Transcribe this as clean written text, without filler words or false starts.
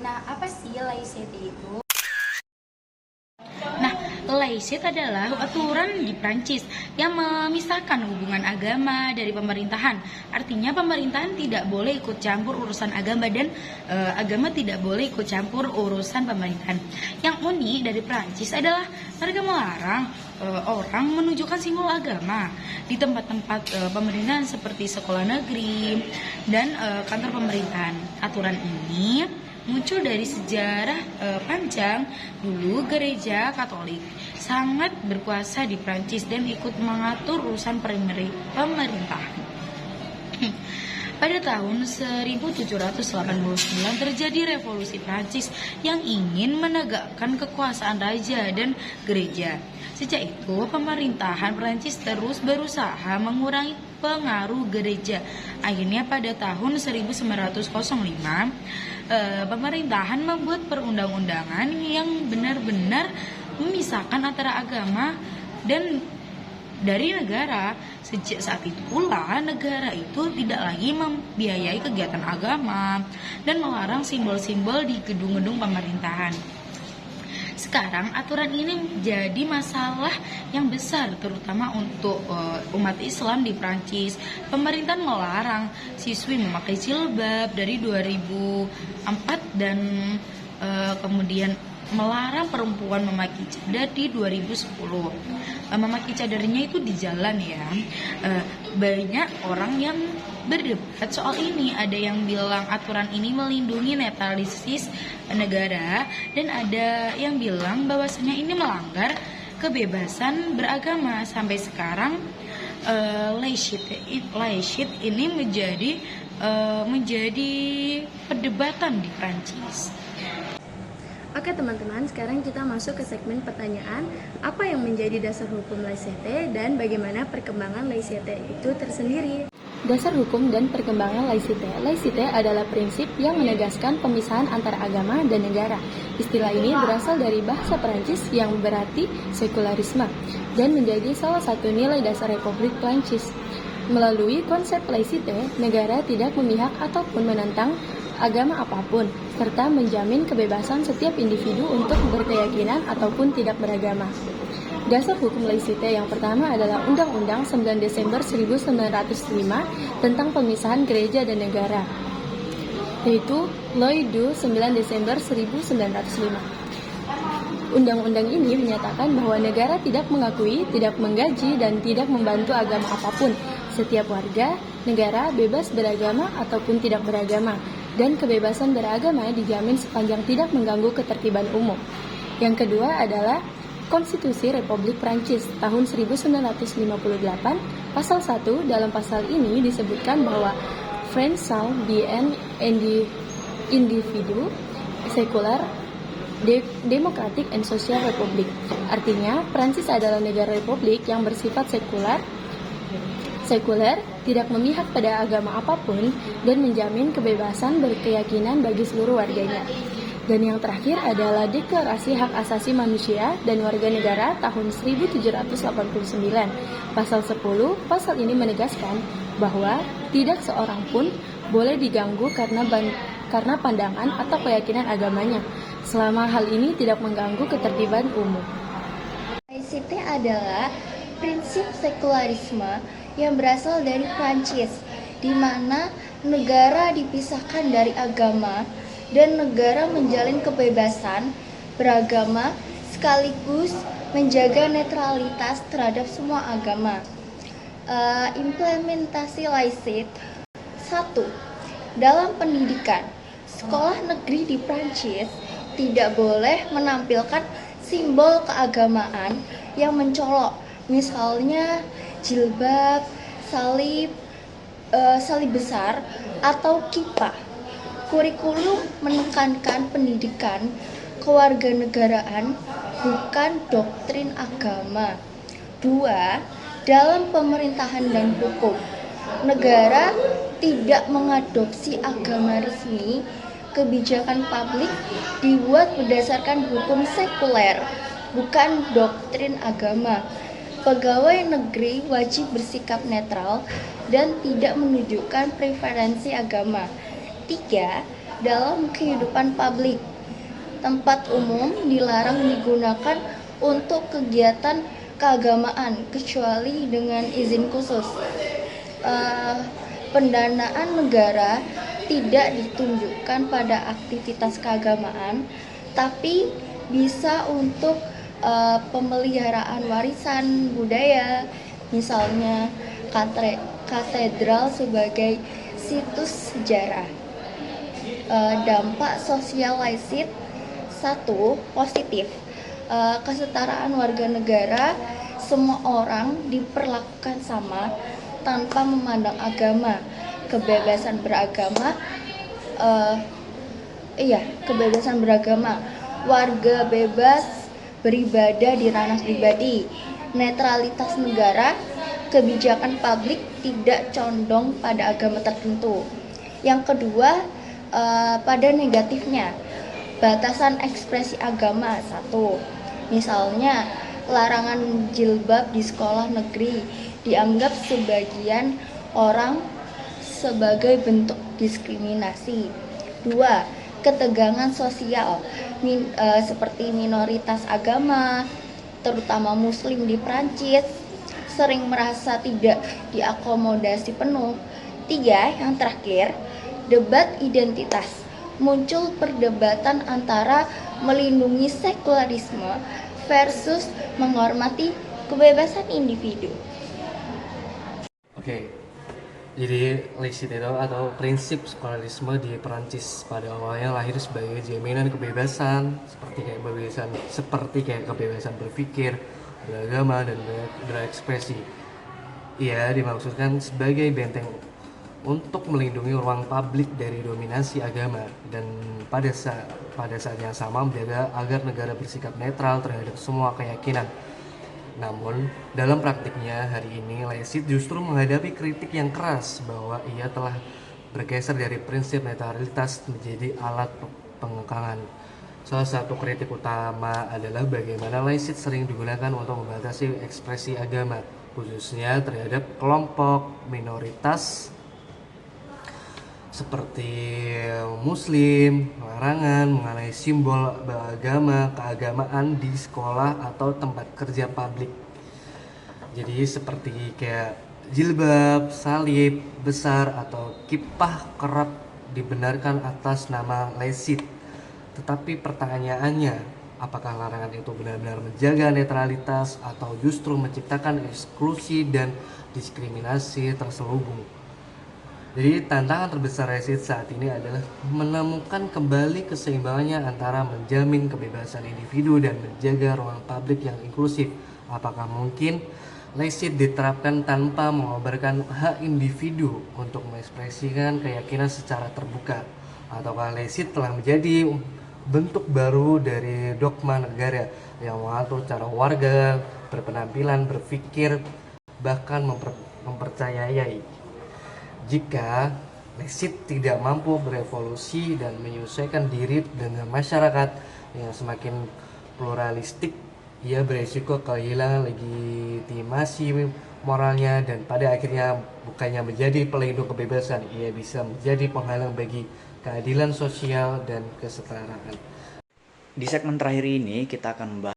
Nah, apa sih laïcité itu? Nah, laicite adalah aturan di Prancis yang memisahkan hubungan agama dari pemerintahan. Artinya pemerintahan tidak boleh ikut campur urusan agama dan agama tidak boleh ikut campur urusan pemerintahan. Yang unik dari Prancis adalah mereka melarang orang menunjukkan simbol agama di tempat-tempat pemerintahan seperti sekolah negeri dan kantor pemerintahan. Aturan ini muncul dari sejarah panjang. Dulu gereja Katolik sangat berkuasa di Prancis dan ikut mengatur urusan pemerintahan. Pada tahun 1789 terjadi revolusi Prancis yang ingin menegakkan kekuasaan raja dan gereja. Sejak itu, pemerintahan Prancis terus berusaha mengurangi pengaruh gereja. Akhirnya pada tahun 1905, pemerintahan membuat perundang-undangan yang benar-benar memisahkan antara agama dan dari negara. Sejak saat itu pula, negara itu tidak lagi membiayai kegiatan agama dan melarang simbol-simbol di gedung-gedung pemerintahan. Sekarang aturan ini menjadi masalah yang besar, terutama untuk umat Islam di Prancis. Pemerintah melarang siswi memakai jilbab dari 2004 dan kemudian melarang perempuan memakai cadar di 2010. Memakai cadarnya itu di jalan ya. Banyak orang yang berdebat soal ini. Ada yang bilang aturan ini melindungi netralitas negara dan ada yang bilang bahwasanya ini melanggar kebebasan beragama. Sampai sekarang laicite ini menjadi perdebatan di Prancis. Oke teman-teman, sekarang kita masuk ke segmen pertanyaan. Apa yang menjadi dasar hukum laicite dan bagaimana perkembangan laicite itu tersendiri? Dasar hukum dan perkembangan laicite. Laicite adalah prinsip yang menegaskan pemisahan antara agama dan negara. Istilah ini berasal dari bahasa Perancis yang berarti sekularisme dan menjadi salah satu nilai dasar Republik Prancis. Melalui konsep laicite, negara tidak memihak ataupun menentang agama apapun, serta menjamin kebebasan setiap individu untuk berkeyakinan ataupun tidak beragama. Dasar hukum laicite yang pertama adalah Undang-Undang 9 Desember 1905 tentang pemisahan gereja dan negara, yaitu Loi du 9 Desember 1905. Undang-undang ini menyatakan bahwa negara tidak mengakui, tidak menggaji, dan tidak membantu agama apapun. Setiap warga negara bebas beragama ataupun tidak beragama, dan kebebasan beragama dijamin sepanjang tidak mengganggu ketertiban umum. Yang kedua adalah Konstitusi Republik Prancis tahun 1958, pasal 1. Dalam pasal ini disebutkan bahwa France sont bien individu sekular demokratik and social republik. Artinya, Prancis adalah negara republik yang bersifat sekuler, tidak memihak pada agama apapun, dan menjamin kebebasan berkeyakinan bagi seluruh warganya. Dan yang terakhir adalah Deklarasi Hak Asasi Manusia dan Warga Negara tahun 1789. Pasal 10, pasal ini menegaskan bahwa tidak seorang pun boleh diganggu karena pandangan atau keyakinan agamanya, selama hal ini tidak mengganggu ketertiban umum. Laicite adalah prinsip sekularisme yang berasal dari Prancis, di mana negara dipisahkan dari agama dan negara menjalin kebebasan beragama sekaligus menjaga netralitas terhadap semua agama. Implementasi laicite. 1. Dalam pendidikan, sekolah negeri di Prancis tidak boleh menampilkan simbol keagamaan yang mencolok, misalnya jilbab, salib besar, atau kippah. Kurikulum menekankan pendidikan kewarganegaraan, bukan doktrin agama. 2. Dalam pemerintahan dan hukum, negara tidak mengadopsi agama resmi. Kebijakan publik dibuat berdasarkan hukum sekuler, bukan doktrin agama. Pegawai negeri wajib bersikap netral dan tidak menunjukkan preferensi agama. 3. dalam kehidupan publik. Tempat umum dilarang digunakan untuk kegiatan keagamaan kecuali dengan izin khusus. Pendanaan negara tidak ditunjukkan pada aktivitas keagamaan, tapi bisa untuk pemeliharaan warisan budaya, misalnya katedral sebagai situs sejarah. Dampak sosial laisit. 1. Positif. Kesetaraan warga negara, semua orang diperlakukan sama tanpa memandang agama. Kebebasan beragama, kebebasan beragama. Warga bebas beribadah di ranah pribadi. Netralitas negara, kebijakan publik tidak condong pada agama tertentu. Yang kedua, pada negatifnya, batasan ekspresi agama. 1. Misalnya, larangan jilbab di sekolah negeri dianggap sebagian orang sebagai bentuk diskriminasi. 2. Ketegangan sosial seperti minoritas agama, terutama muslim di Prancis, sering merasa tidak diakomodasi penuh. 3. Yang terakhir, debat identitas. Muncul perdebatan antara melindungi sekularisme versus menghormati kebebasan individu. Oke, jadi laicite itu atau prinsip sekularisme di Perancis pada awalnya lahir sebagai jaminan kebebasan seperti kayak kebebasan berpikir, beragama, dan berekspresi. Ia dimaksudkan sebagai benteng untuk melindungi ruang publik dari dominasi agama dan pada saat yang sama menjaga agar negara bersikap netral terhadap semua keyakinan. Namun, dalam praktiknya hari ini laisit justru menghadapi kritik yang keras bahwa ia telah bergeser dari prinsip netralitas menjadi alat pengekangan. Salah satu kritik utama adalah bagaimana laisit sering digunakan untuk membatasi ekspresi agama, khususnya terhadap kelompok minoritas seperti muslim, larangan mengenai simbol beragama, keagamaan di sekolah atau tempat kerja publik. Jadi seperti kayak jilbab, salib besar atau kippah kerap dibenarkan atas nama laisit. Tetapi pertanyaannya, apakah larangan itu benar-benar menjaga netralitas atau justru menciptakan eksklusi dan diskriminasi terselubung? Jadi tantangan terbesar laisit saat ini adalah menemukan kembali keseimbangannya antara menjamin kebebasan individu dan menjaga ruang publik yang inklusif. Apakah mungkin laisit diterapkan tanpa mengobarkan hak individu untuk mengekspresikan keyakinan secara terbuka? Ataukah laisit telah menjadi bentuk baru dari dogma negara yang mengatur cara warga berpenampilan, berpikir, bahkan mempercayai? Jika laisit tidak mampu berevolusi dan menyesuaikan diri dengan masyarakat yang semakin pluralistik, ia beresiko kehilangan legitimasi moralnya dan pada akhirnya bukannya menjadi pelindung kebebasan, ia bisa menjadi penghalang bagi keadilan sosial dan kesetaraan. Di segmen terakhir ini kita akan membahas